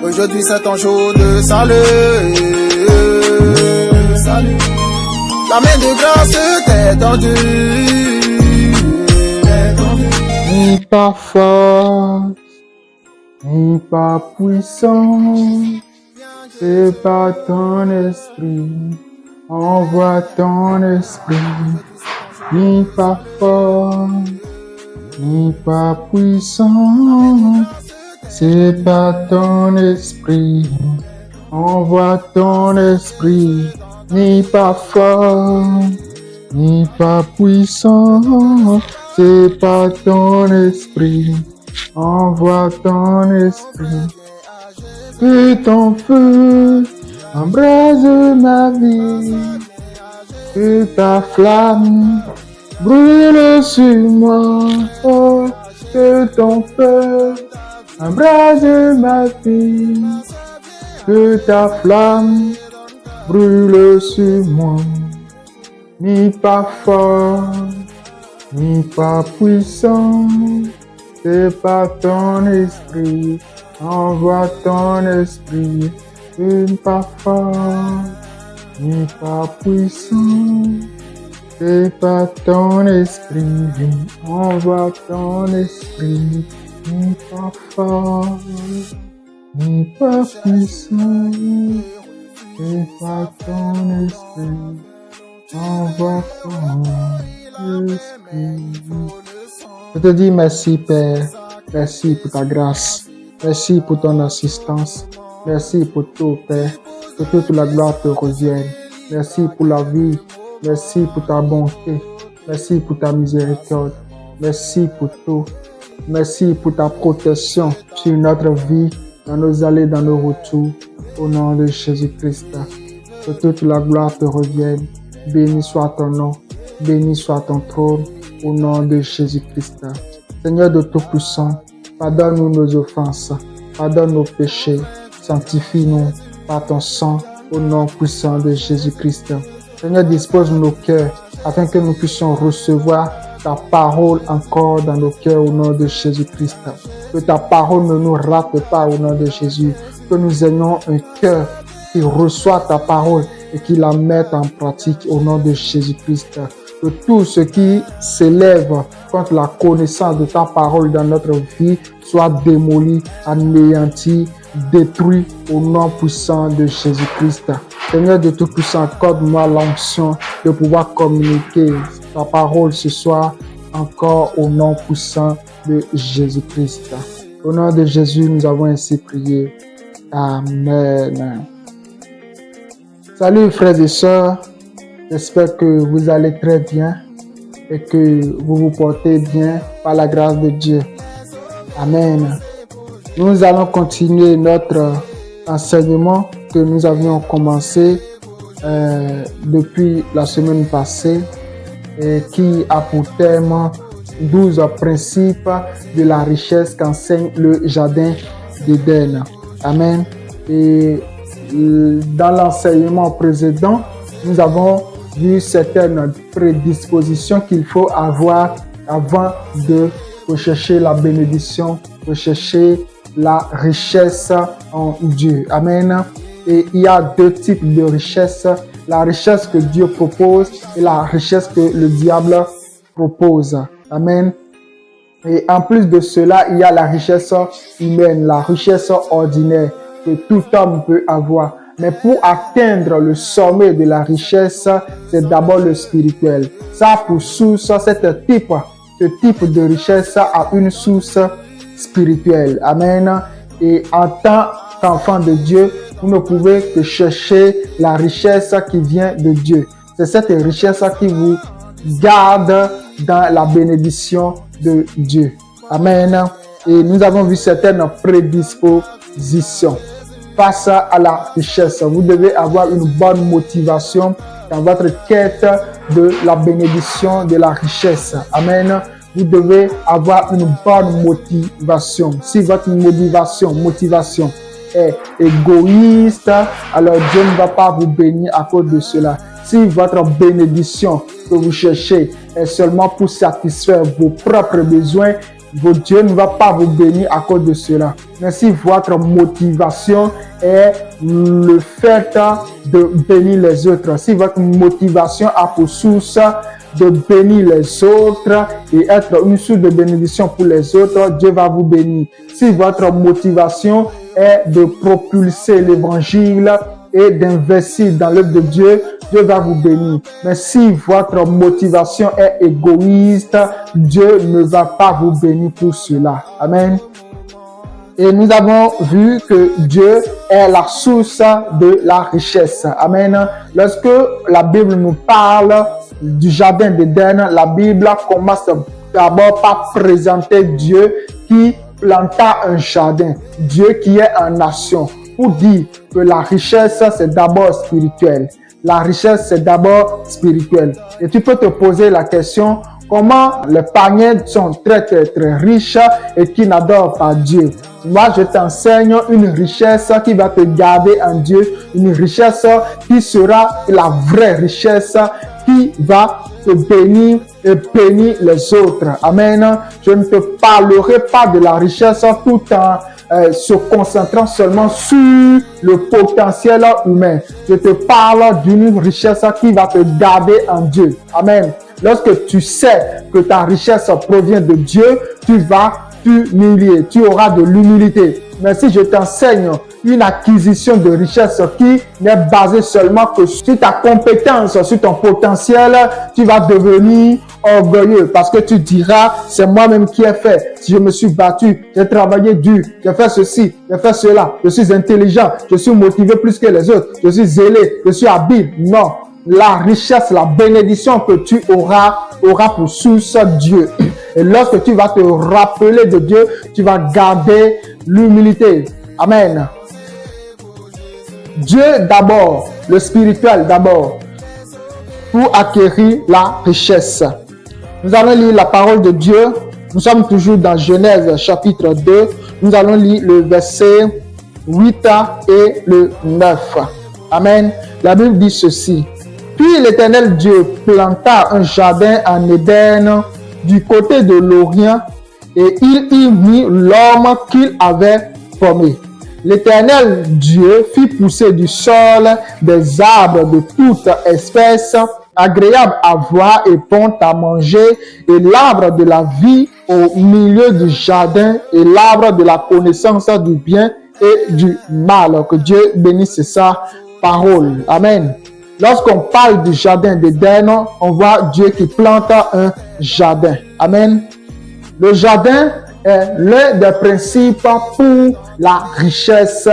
Aujourd'hui c'est ton jour de salut. Salut. La main de grâce t'est tendue. Ni pas fort, ni pas puissant, c'est pas ton esprit. Envoie ton esprit. Ni pas fort, ni pas puissant, c'est pas ton esprit. Envoie ton esprit. Ni pas fort, ni pas puissant, c'est pas ton esprit. Envoie ton esprit. Que ton feu embrase ma vie. Que ta flamme brûle sur moi. Oh, que ton feu embrase ma vie. Que ta flamme brûle sur moi. Ni pas fort, ni pas puissant, c'est pas ton esprit. Envoie ton esprit. Ni pas fort, ni pas puissant, c'est pas ton esprit. Envoie ton esprit. Ni pas fort, ni pas puissant, c'est pas ton esprit. Envoie ton esprit. Je te dis merci, Père. Merci pour ta grâce. Merci pour ton assistance. Merci pour tout, Père. Que toute la gloire te revienne. Merci pour la vie. Merci pour ta bonté. Merci pour ta miséricorde. Merci pour tout. Merci pour ta protection sur notre vie, dans nos allées, dans nos retours. Au nom de Jésus-Christ. Que toute la gloire te revienne. Béni soit ton nom. Béni soit ton trône. Au nom de Jésus-Christ. Seigneur de Tout-Puissant, pardonne-nous nos offenses. Pardonne nos péchés. Sanctifie-nous par ton sang. Au nom puissant de Jésus-Christ. Seigneur, dispose nos cœurs afin que nous puissions recevoir ta parole encore dans nos cœurs au nom de Jésus-Christ. Que ta parole ne nous rate pas au nom de Jésus. Que nous ayons un cœur qui reçoit ta parole et qui la mette en pratique au nom de Jésus-Christ. Que tout ce qui s'élève contre la connaissance de ta parole dans notre vie soit démoli, anéanti, détruit au nom puissant de Jésus-Christ. Seigneur de Tout-Puissant, accorde-moi l'onction de pouvoir communiquer ta parole ce soir encore au nom puissant de Jésus-Christ. Au nom de Jésus, nous avons ainsi prié. Amen. Salut frères et sœurs, j'espère que vous allez très bien et que vous vous portez bien par la grâce de Dieu. Amen. Nous allons continuer notre enseignement que nous avions commencé depuis la semaine passée et qui a pour thème 12 principes de la richesse qu'enseigne le jardin d'Éden. Amen. Et dans l'enseignement précédent, nous avons vu certaines prédispositions qu'il faut avoir avant de rechercher la bénédiction, rechercher la richesse en Dieu. Amen. Et il y a deux types de richesse. La richesse que Dieu propose et la richesse que le diable propose. Amen. Et en plus de cela, il y a la richesse humaine, la richesse ordinaire que tout homme peut avoir. Mais pour atteindre le sommet de la richesse, c'est d'abord le spirituel. Ça a pour source, ce type de richesse a une source spirituelle. Amen. Et en tant qu'enfant de Dieu, vous ne pouvez que chercher la richesse qui vient de Dieu. C'est cette richesse qui vous garde dans la bénédiction de Dieu. Amen. Et nous avons vu certaines prédispositions face à la richesse. Vous devez avoir une bonne motivation dans votre quête de la bénédiction de la richesse. Amen. Vous devez avoir une bonne motivation. Si votre motivation est égoïste, alors Dieu ne va pas vous bénir à cause de cela. Si votre bénédiction que vous cherchez est seulement pour satisfaire vos propres besoins, Dieu ne va pas vous bénir à cause de cela. Mais si votre motivation est le fait de bénir les autres, si votre motivation a pour source de bénir les autres et être une source de bénédiction pour les autres, Dieu va vous bénir. Si votre motivation est de propulser l'évangile et d'investir dans l'œuvre de Dieu, Dieu va vous bénir. Mais si votre motivation est égoïste, Dieu ne va pas vous bénir pour cela. Amen. Et nous avons vu que Dieu est la source de la richesse. Amen. Lorsque la Bible nous parle du jardin d'Éden, la Bible commence d'abord par présenter Dieu qui planta un jardin, Dieu qui est en action, pour dire que la richesse, c'est d'abord spirituel. La richesse, c'est d'abord spirituel. Et tu peux te poser la question, comment les païens sont très riches et qui n'adorent pas Dieu? Moi, je t'enseigne une richesse qui va te garder en Dieu, une richesse qui sera la vraie richesse qui va te bénir et bénir les autres. Amen. Je ne te parlerai pas de la richesse tout en se concentrant seulement sur le potentiel humain. Je te parle d'une richesse qui va te garder en Dieu. Amen. Lorsque tu sais que ta richesse provient de Dieu, tu vas t'humilier, tu auras de l'humilité. Mais si je t'enseigne une acquisition de richesse qui n'est basée seulement que sur ta compétence, sur ton potentiel, tu vas devenir orgueilleux parce que tu diras, c'est moi-même qui ai fait. Si je me suis battu, j'ai travaillé dur, j'ai fait ceci, j'ai fait cela, je suis intelligent, je suis motivé plus que les autres, je suis zélé, je suis habile. Non, la richesse, la bénédiction que tu auras pour source Dieu. Et lorsque tu vas te rappeler de Dieu, tu vas garder l'humilité. Amen. Dieu d'abord, le spirituel d'abord, pour acquérir la richesse. Nous allons lire la parole de Dieu. Nous sommes toujours dans Genèse chapitre 2. Nous allons lire le verset 8 et le 9. Amen. La Bible dit ceci. Puis l'Éternel Dieu planta un jardin en Éden du côté de l'Orient et il y mit l'homme qu'il avait formé. L'Éternel Dieu fit pousser du sol des arbres de toute espèce, agréables à voir et bons à manger, et l'arbre de la vie au milieu du jardin, et l'arbre de la connaissance du bien et du mal. Que Dieu bénisse sa parole. Amen. Lorsqu'on parle du jardin d'Éden, on voit Dieu qui plante un jardin. Amen. Le jardin est l'un des principes pour la richesse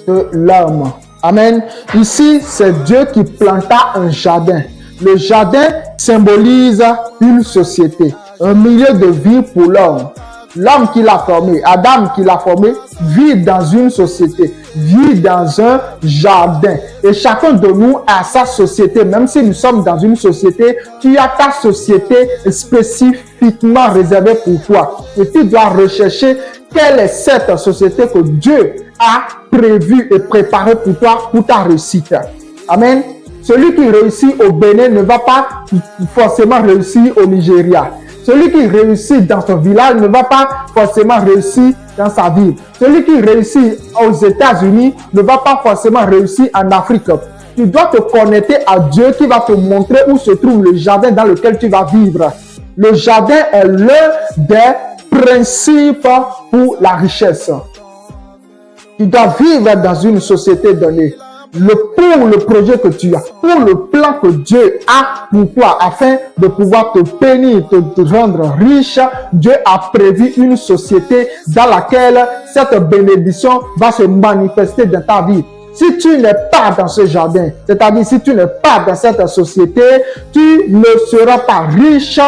de l'homme. Amen. Ici, c'est Dieu qui planta un jardin. Le jardin symbolise une société, un milieu de vie pour l'homme. L'homme qui l'a formé, Adam qui l'a formé, vit dans une société, vit dans un jardin. Et chacun de nous a sa société. Même si nous sommes dans une société, tu as ta société spécifiquement réservée pour toi. Et tu dois rechercher quelle est cette société que Dieu a prévue et préparée pour toi, pour ta réussite. Amen. Celui qui réussit au Bénin ne va pas forcément réussir au Nigeria. Celui qui réussit dans son village ne va pas forcément réussir dans sa ville. Celui qui réussit aux États-Unis ne va pas forcément réussir en Afrique. Tu dois te connecter à Dieu qui va te montrer où se trouve le jardin dans lequel tu vas vivre. Le jardin est l'un des principes pour la richesse. Tu dois vivre dans une société donnée. Pour le projet que tu as, pour le plan que Dieu a pour toi, afin de pouvoir te bénir, te rendre riche, Dieu a prévu une société dans laquelle cette bénédiction va se manifester dans ta vie. Si tu n'es pas dans ce jardin, c'est-à-dire si tu n'es pas dans cette société, tu ne seras pas riche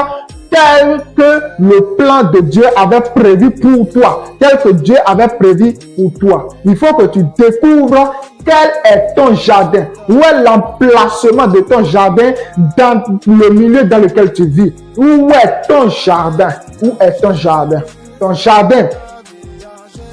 tel que le plan de Dieu avait prévu pour toi, tel que Dieu avait prévu pour toi. Il faut que tu découvres quel est ton jardin, où est l'emplacement de ton jardin dans le milieu dans lequel tu vis. Où est ton jardin? Où est ton jardin? Ton jardin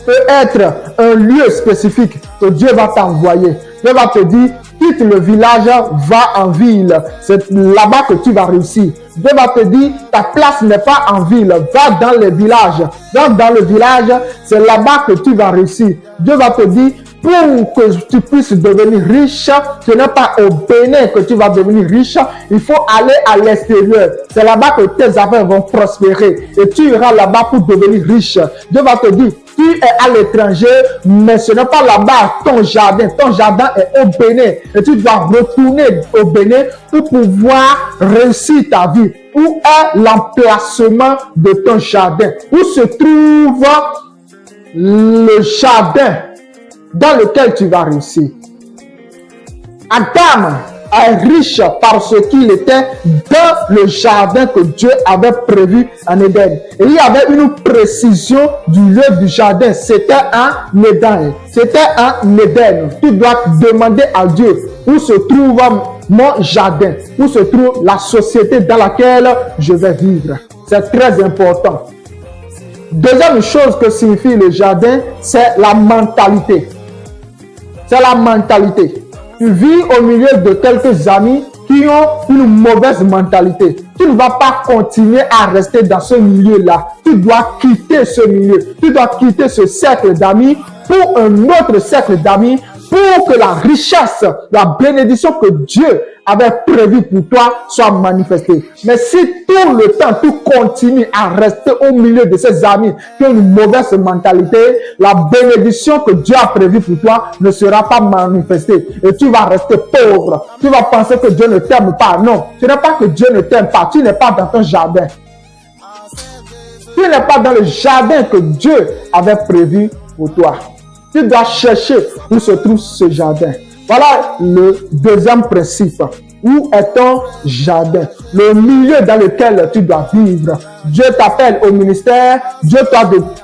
peut être un lieu spécifique que Dieu va t'envoyer. Dieu va te dire, quitte le village, va en ville. C'est là-bas que tu vas réussir. Dieu va te dire, ta place n'est pas en ville, va dans les villages. Donc dans le village, c'est là-bas que tu vas réussir. Dieu va te dire, pour que tu puisses devenir riche, ce n'est pas au Bénin que tu vas devenir riche, il faut aller à l'extérieur. C'est là-bas que tes affaires vont prospérer et tu iras là-bas pour devenir riche. Dieu va te dire, tu es à l'étranger, mais ce n'est pas là-bas ton jardin. Ton jardin est au Bénin et tu dois retourner au Bénin pour pouvoir réussir ta vie. Où est l'emplacement de ton jardin? Où se trouve le jardin dans lequel tu vas réussir? Adam est riche parce qu'il était dans le jardin que Dieu avait prévu en Éden. Et il y avait une précision du lieu du jardin. C'était un Éden. C'était un Éden. Tu dois demander à Dieu où se trouve mon jardin, où se trouve la société dans laquelle je vais vivre. C'est très important. Deuxième chose que signifie le jardin, c'est la mentalité. C'est la mentalité. Tu vis au milieu de quelques amis qui ont une mauvaise mentalité. Tu ne vas pas continuer à rester dans ce milieu-là. Tu dois quitter ce milieu. Tu dois quitter ce cercle d'amis pour un autre cercle d'amis pour que la richesse, la bénédiction que Dieu avait prévue pour toi soit manifestée. Mais si tout le temps tu continues à rester au milieu de ces amis qui ont une mauvaise mentalité, la bénédiction que Dieu a prévue pour toi ne sera pas manifestée et tu vas rester pauvre. Tu vas penser que Dieu ne t'aime pas. Non, ce n'est pas que Dieu ne t'aime pas. Tu n'es pas dans ton jardin. Tu n'es pas dans le jardin que Dieu avait prévu pour toi. Tu dois chercher où se trouve ce jardin. Voilà le deuxième principe. Où est ton jardin? Le milieu dans lequel tu dois vivre. Dieu t'appelle au ministère. Dieu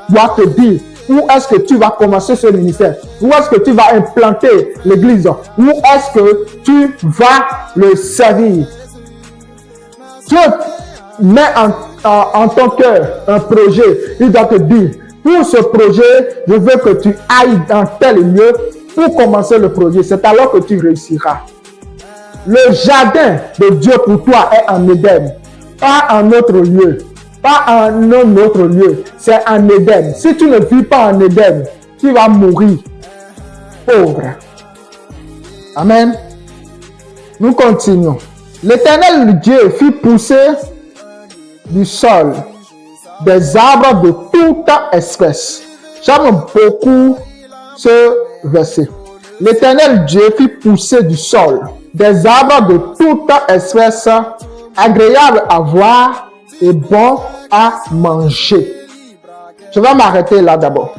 doit te dire où est-ce que tu vas commencer ce ministère. Où est-ce que tu vas implanter l'église. Où est-ce que tu vas le servir. Dieu met en ton cœur un projet. Il doit te dire, pour ce projet, je veux que tu ailles dans tel lieu pour commencer le projet. C'est alors que tu réussiras. Le jardin de Dieu pour toi est en Éden, pas en autre lieu, pas en un autre lieu. C'est en Éden. Si tu ne vis pas en Éden, tu vas mourir pauvre. Amen. Nous continuons. L'Éternel Dieu fit pousser du sol des arbres de toute espèce. J'aime beaucoup ce verset. L'Éternel Dieu fit pousser du sol des arbres de toute espèce, agréables à voir et bons à manger. Je vais m'arrêter là d'abord.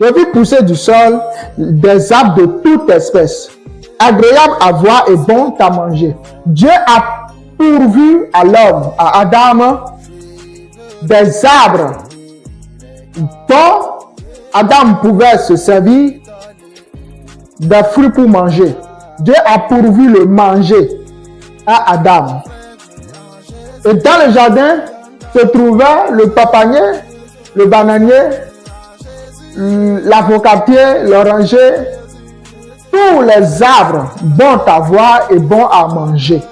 Il fit pousser du sol des arbres de toute espèce, agréables à voir et bons à manger. Dieu a pourvu à l'homme, à Adam, des arbres dont Adam pouvait se servir des fruits pour manger. Dieu a pourvu le manger à Adam. Et dans le jardin se trouvait le papanier, le bananier, l'avocatier, l'oranger, tous les arbres bons à voir et bons à manger.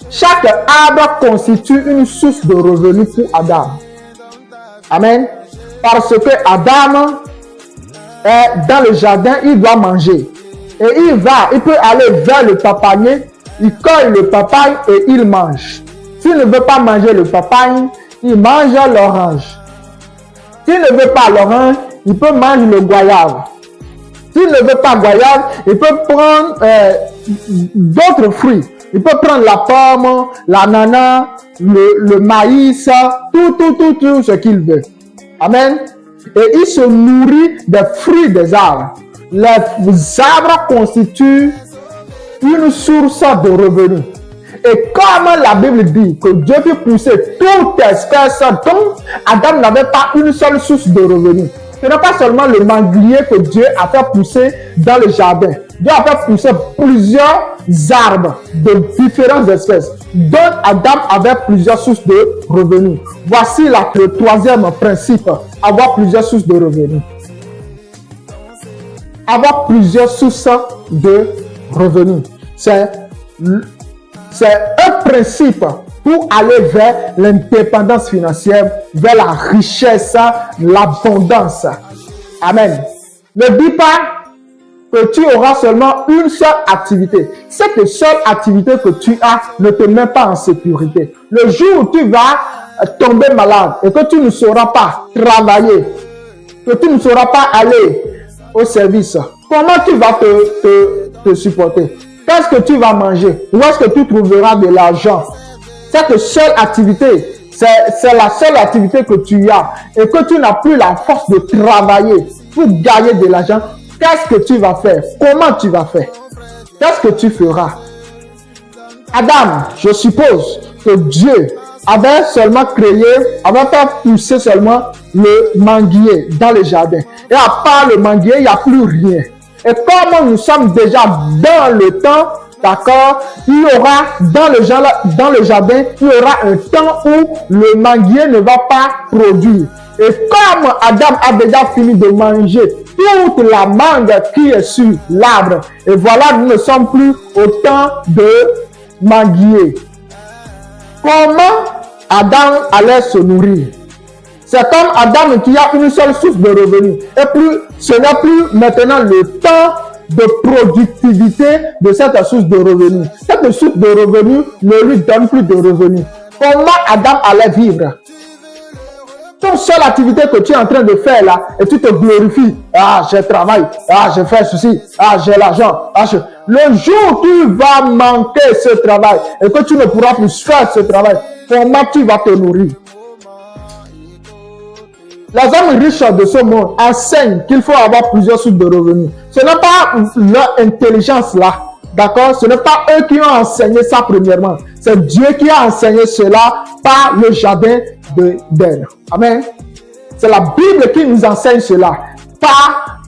Chaque arbre constitue une source de revenus pour Adam. Amen. Parce que Adam est dans le jardin, il doit manger. Et il peut aller vers le papanier, il cueille le papaye et il mange. S'il ne veut pas manger le papaye, il mange l'orange. S'il ne veut pas l'orange, il peut manger le goyave. S'il ne veut pas goyave, il peut prendre d'autres fruits. Il peut prendre la pomme, l'ananas, le maïs, tout ce qu'il veut. Amen. Et il se nourrit des fruits des arbres. Les arbres constituent une source de revenus. Et comme la Bible dit que Dieu fait pousser toute espèce, donc Adam n'avait pas une seule source de revenus. Ce n'est pas seulement le manguier que Dieu a fait pousser dans le jardin. Dieu a fait pousser plusieurs arbres de différentes espèces. Donc Adam avait plusieurs sources de revenus. Voici le troisième principe, avoir plusieurs sources de revenus. Avoir plusieurs sources de revenus. C'est un principe pour aller vers l'indépendance financière, vers la richesse, l'abondance. Amen. Ne dis pas que tu auras seulement une seule activité. Cette seule activité que tu as ne te met pas en sécurité. Le jour où tu vas tomber malade et que tu ne sauras pas travailler, que tu ne sauras pas aller au service, comment tu vas te supporter? Qu'est-ce que tu vas manger? Où est-ce que tu trouveras de l'argent? Cette seule activité, c'est la seule activité que tu as et que tu n'as plus la force de travailler pour gagner de l'argent. Qu'est-ce que tu vas faire? Comment tu vas faire? Qu'est-ce que tu feras? Adam, je suppose que Dieu avait seulement créé, avait pas poussé seulement le manguier dans le jardin. Et à part le manguier, il n'y a plus rien. Et comme nous sommes déjà dans le temps, d'accord, il y aura dans le jardin, il y aura un temps où le manguier ne va pas produire. Et comme Adam a déjà fini de manger toute la mangue qui est sur l'arbre, et voilà, nous ne sommes plus au temps de manguier. Comment Adam allait se nourrir? C'est comme Adam qui a une seule source de revenus. Et plus, ce n'est plus maintenant le temps de productivité de cette source de revenus. Cette source de revenus ne lui donne plus de revenus. Comment Adam allait vivre? Ton seule activité que tu es en train de faire là, et tu te glorifies. Ah, je travaille. Ah, je fais ceci. Ah, j'ai l'argent. Ah, Le jour où tu vas manquer ce travail et que tu ne pourras plus faire ce travail, comment tu vas te nourrir? Les hommes riches de ce monde enseignent qu'il faut avoir plusieurs sources de revenus. Ce n'est pas leur intelligence là, d'accord? Ce n'est pas eux qui ont enseigné ça premièrement. C'est Dieu qui a enseigné cela par le jardin d'Éden. Amen. C'est la Bible qui nous enseigne cela par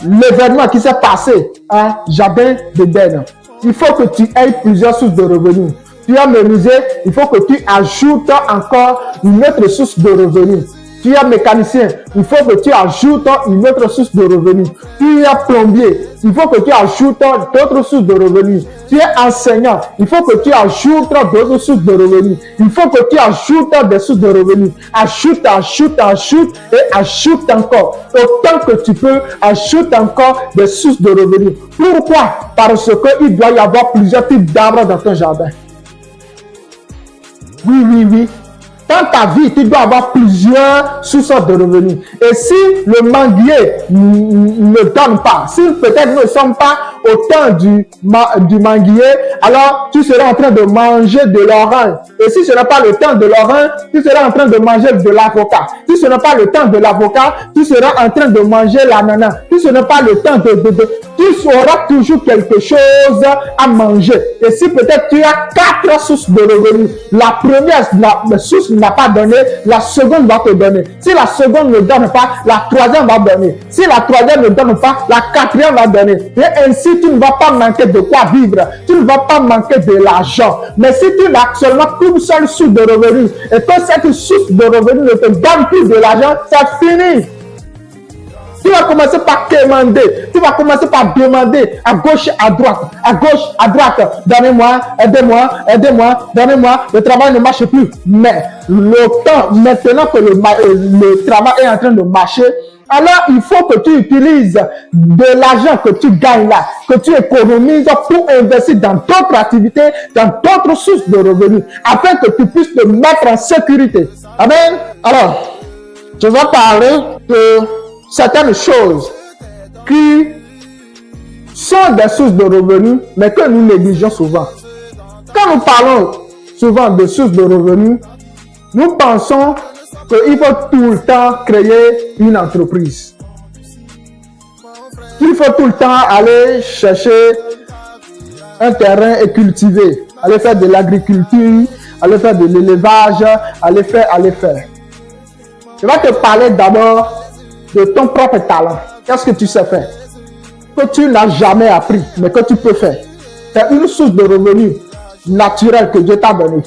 l'événement qui s'est passé à jardin d'Éden. Il faut que tu aies plusieurs sources de revenus. Tu as menuisier, il faut que tu ajoutes encore une autre source de revenus. Tu es mécanicien, il faut que tu ajoutes une autre source de revenus. Tu es plombier, il faut que tu ajoutes d'autres sources de revenus. Tu es enseignant, il faut que tu ajoutes d'autres sources de revenus. Il faut que tu ajoutes des sources de revenus. Ajoute et ajoute encore. Autant que tu peux, ajoute encore des sources de revenus. Pourquoi? Parce qu'il doit y avoir plusieurs types d'arbres dans ton jardin. Oui. Dans ta vie, tu dois avoir plusieurs sources de revenus. Et si le manguier ne donne pas, si peut-être nous ne sommes pas au temps du manguier, alors tu seras en train de manger de l'orange. Et si ce n'est pas le temps de l'orange, tu seras en train de manger de l'avocat. Si ce n'est pas le temps de l'avocat, tu seras en train de manger l'ananas. Si ce n'est pas le temps tu auras toujours quelque chose à manger. Et si peut-être tu as 4 sources de revenus, la première source n'a pas donné, la seconde va te donner. Si la seconde ne donne pas, la troisième va donner. Si la troisième ne donne pas, la quatrième va donner. Et ainsi, tu ne vas pas manquer de quoi vivre. Tu ne vas pas manquer de l'argent. Mais si tu n'as seulement qu'une seule source de revenus et que cette source de revenus ne te donne plus de l'argent, c'est fini. Tu vas commencer par quémander. Tu vas commencer par demander à gauche, à droite. Donnez-moi, aidez-moi, donnez-moi. Le travail ne marche plus. Mais le temps, maintenant que le travail est en train de marcher, alors il faut que tu utilises de l'argent que tu gagnes là, que tu économises pour investir dans d'autres activités, dans d'autres sources de revenus, afin que tu puisses te mettre en sécurité. Amen. Alors, je vais parler de certaines choses qui sont des sources de revenus, mais que nous négligeons souvent. Quand nous parlons souvent de sources de revenus, nous pensons qu'il faut tout le temps créer une entreprise. Il faut tout le temps aller chercher un terrain et cultiver, aller faire de l'agriculture, aller faire de l'élevage, aller faire. Je vais te parler d'abord de ton propre talent. Qu'est-ce que tu sais faire? Que tu n'as jamais appris, mais que tu peux faire. C'est une source de revenus naturelle que Dieu t'a donnée.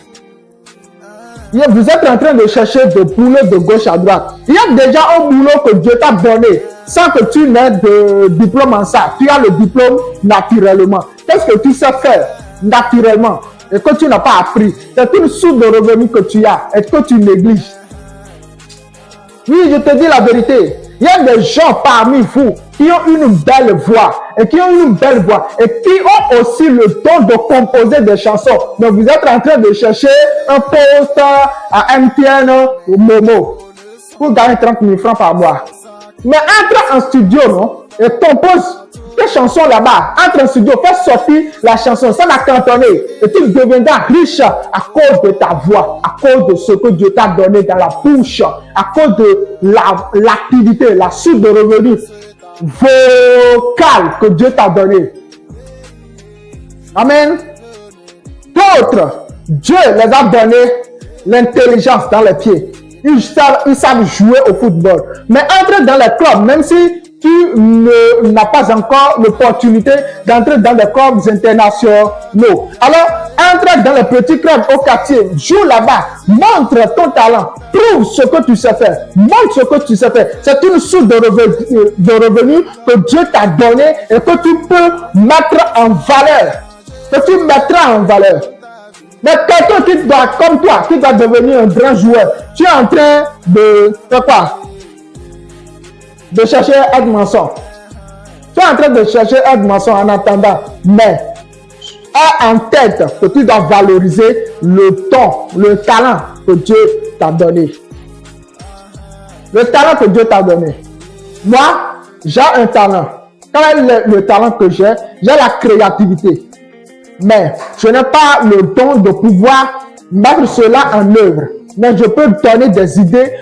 Vous êtes en train de chercher des boulots de gauche à droite. Il y a déjà un boulot que Dieu t'a donné sans que tu n'aies de diplôme en ça. Tu as le diplôme naturellement. Qu'est-ce que tu sais faire naturellement et que tu n'as pas appris? C'est une source de revenus que tu as et que tu négliges. Oui, je te dis la vérité. Il y a des gens parmi vous qui ont une belle voix et qui ont aussi le don de composer des chansons. Mais vous êtes en train de chercher un poste à MTN ou Momo pour gagner 30 000 francs par mois. Mais entre en studio, non, et compose tes chansons là-bas. Entre en studio, fais sortir la chanson, ça va cantonner. Et tu deviendras riche à cause de ta voix, à cause de ce que Dieu t'a donné dans la bouche, à cause de l'activité, la source de revenus vocale que Dieu t'a donné. Amen. D'autres, Dieu les a donné l'intelligence dans les pieds. Ils savent jouer au football. Mais entre dans les clubs, même si tu n'as pas encore l'opportunité d'entrer dans les clubs internationaux. Alors, entre dans les petits clubs au quartier, joue là-bas, montre ton talent, prouve ce que tu sais faire, montre ce que tu sais faire. C'est une source de revenus que Dieu t'a donné et que tu peux mettre en valeur. Que tu mettras en valeur. Mais quelqu'un qui doit, comme toi, qui doit devenir un grand joueur, tu es en train de faire quoi? De chercher Edmondson. Tu es en train de chercher Edmondson en attendant. Mais aie en tête que tu dois valoriser le don, le talent que Dieu t'a donné. Le talent que Dieu t'a donné. Moi, j'ai un talent. Quel est le talent que j'ai? J'ai la créativité. Mais je n'ai pas le don de pouvoir mettre cela en œuvre. Mais je peux donner des idées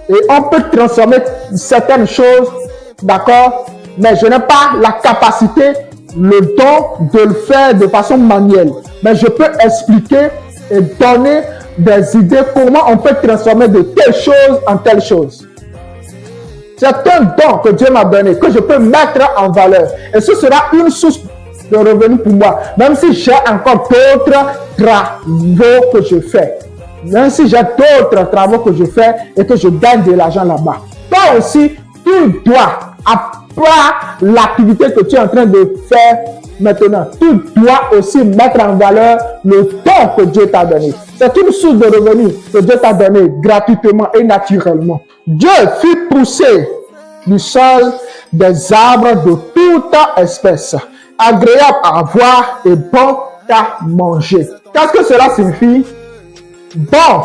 et on peut transformer certaines choses, d'accord? Mais je n'ai pas la capacité, le don de le faire de façon manuelle. Mais je peux expliquer et donner des idées comment on peut transformer de telle chose en telle chose. C'est un don que Dieu m'a donné, que je peux mettre en valeur. Et ce sera une source de revenus pour moi, même si j'ai encore d'autres travaux que je fais. Même si j'ai d'autres travaux que je fais et que je gagne de l'argent là-bas. Toi aussi, tu dois, après l'activité que tu es en train de faire maintenant, tu dois aussi mettre en valeur le don que Dieu t'a donné. C'est une source de revenus que Dieu t'a donné gratuitement et naturellement. Dieu fit pousser du sol des arbres de toute espèce, agréable à voir et bon à manger. Qu'est-ce que cela signifie? Bon,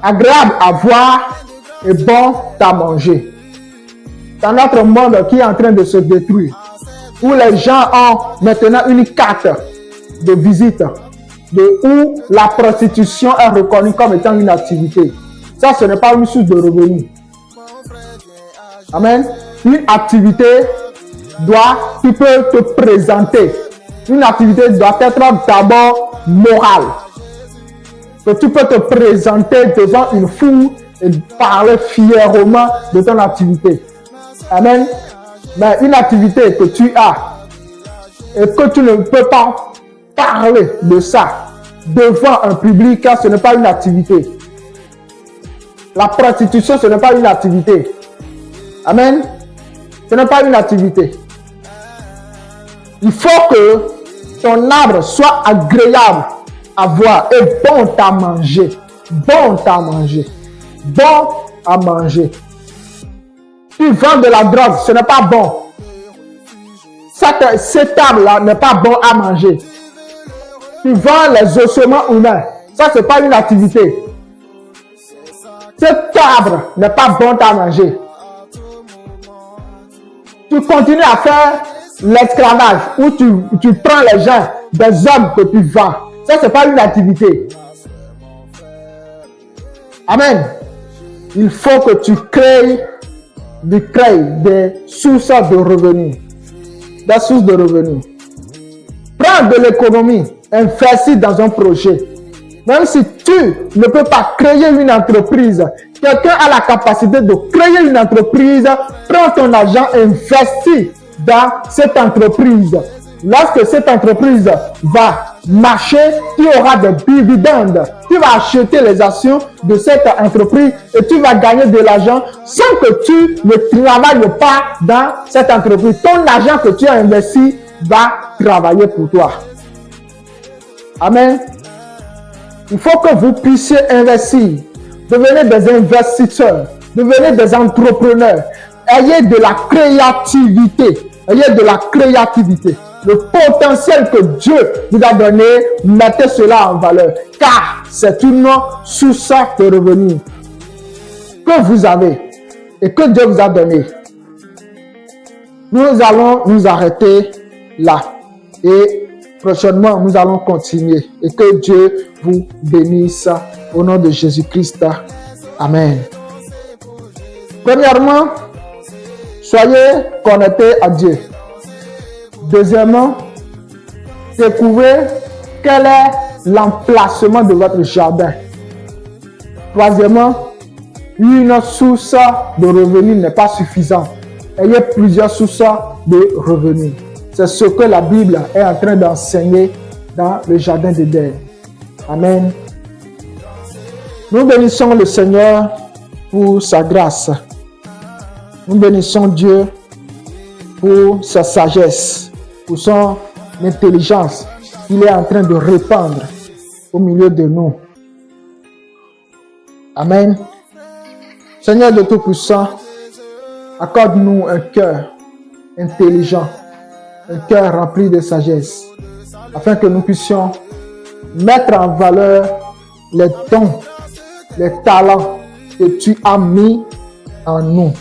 agréable à voir et bon à manger. Dans notre monde qui est en train de se détruire, où les gens ont maintenant une carte de visite, où la prostitution est reconnue comme étant une activité. Ça, ce n'est pas une source de revenus. Amen. Une activité tu peux te présenter. Une activité doit être d'abord morale. Que tu peux te présenter devant une foule et parler fièrement de ton activité. Amen. Mais une activité que tu as et que tu ne peux pas parler de ça devant un public, car ce n'est pas une activité. La prostitution, ce n'est pas une activité. Amen. Ce n'est pas une activité. Il faut que ton arbre soit agréable à voir et bon à manger. Bon à manger. Bon à manger. Tu vends de la drogue, ce n'est pas bon. Cet arbre-là n'est pas bon à manger. Tu vends les ossements humains, ça c'est pas une activité. Cet arbre n'est pas bon à manger. Tu continues à faire l'esclavage où tu prends les gens, des hommes que tu vends. Ça, c'est pas une activité. Amen. Il faut que tu crées des sources de revenus. Des sources de revenus. Prends de l'économie, investis dans un projet. Même si tu ne peux pas créer une entreprise, quelqu'un a la capacité de créer une entreprise, prends ton argent, investis dans cette entreprise. Lorsque cette entreprise va marcher, tu auras des dividendes. Tu vas acheter les actions de cette entreprise et tu vas gagner de l'argent sans que tu ne travailles pas dans cette entreprise. Ton argent que tu as investi va travailler pour toi. Amen. Il faut que vous puissiez investir. Devenez des investisseurs. Devenez des entrepreneurs. Ayez de la créativité. Ayez de la créativité. Le potentiel que Dieu vous a donné, mettez cela en valeur. Car c'est une source de revenus que vous avez et que Dieu vous a donné. Nous allons nous arrêter là. Et prochainement, nous allons continuer. Et que Dieu vous bénisse au nom de Jésus-Christ. Amen. Premièrement, soyez connectés à Dieu. Deuxièmement, découvrez quel est l'emplacement de votre jardin. Troisièmement, une source de revenus n'est pas suffisante. Ayez plusieurs sources de revenus. C'est ce que la Bible est en train d'enseigner dans le jardin d'Éden. Amen. Nous bénissons le Seigneur pour sa grâce. Nous bénissons Dieu pour sa sagesse, pour son intelligence qu'il est en train de répandre au milieu de nous. Amen. Seigneur de Tout-Puissant, accorde-nous un cœur intelligent, un cœur rempli de sagesse, afin que nous puissions mettre en valeur les dons, les talents que tu as mis en nous,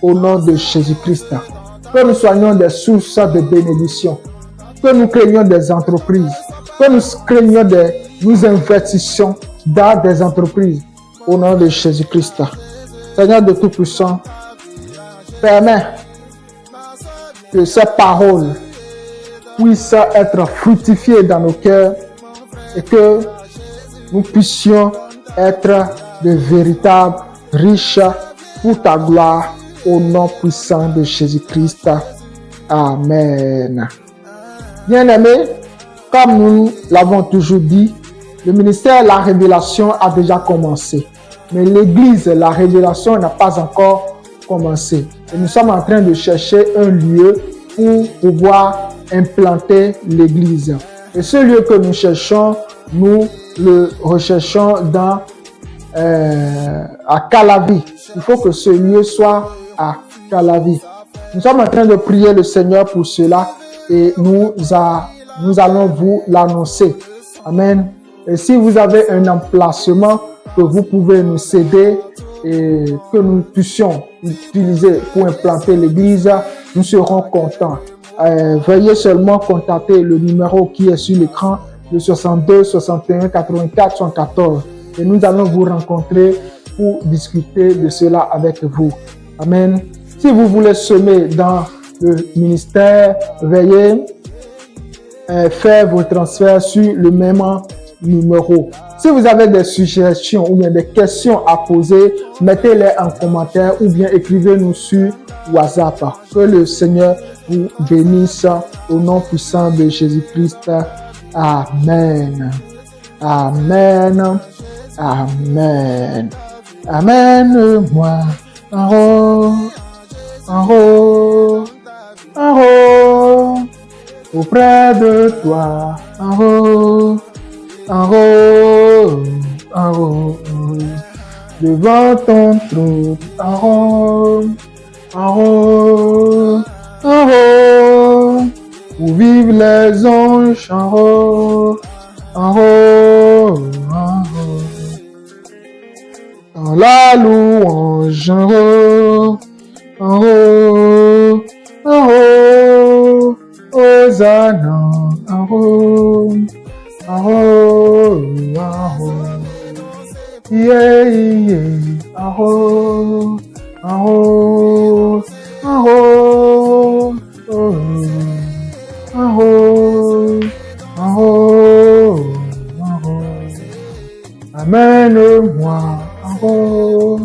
au nom de Jésus-Christ. Que nous soyons des sources de bénédiction, que nous créions des entreprises, que nous investissions dans des entreprises, au nom de Jésus-Christ. Seigneur de Tout-Puissant, permets que ces paroles puissent être fructifiées dans nos cœurs et que nous puissions être de véritables riches pour ta gloire au nom puissant de Jésus-Christ. Amen. Bien-aimés, comme nous l'avons toujours dit, le ministère de la révélation a déjà commencé. Mais l'église, la révélation n'a pas encore commencé. Et nous sommes en train de chercher un lieu pour pouvoir implanter l'église. Et ce lieu que nous cherchons, nous le recherchons à Calavi. Il faut que ce lieu soit à Calavi. Nous sommes en train de prier le Seigneur pour cela et nous allons vous l'annoncer. Amen. Et si vous avez un emplacement que vous pouvez nous céder et que nous puissions utiliser pour implanter l'église, nous serons contents. Veuillez seulement contacter le numéro qui est sur l'écran, le 62 61 84 114. Et nous allons vous rencontrer pour discuter de cela avec vous. Amen. Si vous voulez semer dans le ministère, veuillez faire vos transferts sur le même numéro. Si vous avez des suggestions ou bien des questions à poser, mettez-les en commentaire ou bien écrivez-nous sur WhatsApp. Que le Seigneur vous bénisse au nom puissant de Jésus-Christ. Amen. Amen. Amen. Amène-moi en haut, en haut, en haut, auprès de toi, en haut, en haut, en haut, devant ton trône, en haut, en haut, en haut, où vivent les anges, en haut, en haut, en haut, dans la louange, en haut, en haut, en haut, Hosanna, en haut, en haut, en haut, yeah, yeah, en haut, en haut, en haut, en haut, en haut, en haut, amène-moi en haut,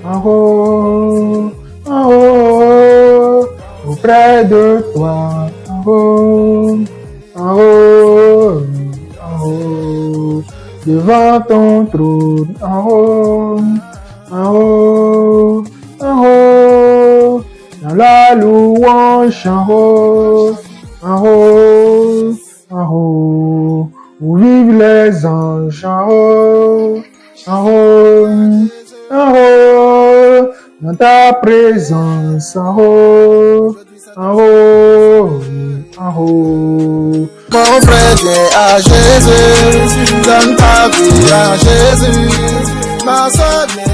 en haut, en haut, auprès de toi, en haut, en haut, en haut, devant ton trône, en haut, en haut, en haut, dans la louange, en haut, en haut, en haut, où vivent les anges, en haut, en haut, en haut, dans ta présence, en haut, en haut, en haut. Mon frère, viens à Jésus, donne ta vie à Jésus. Ma soeur, viens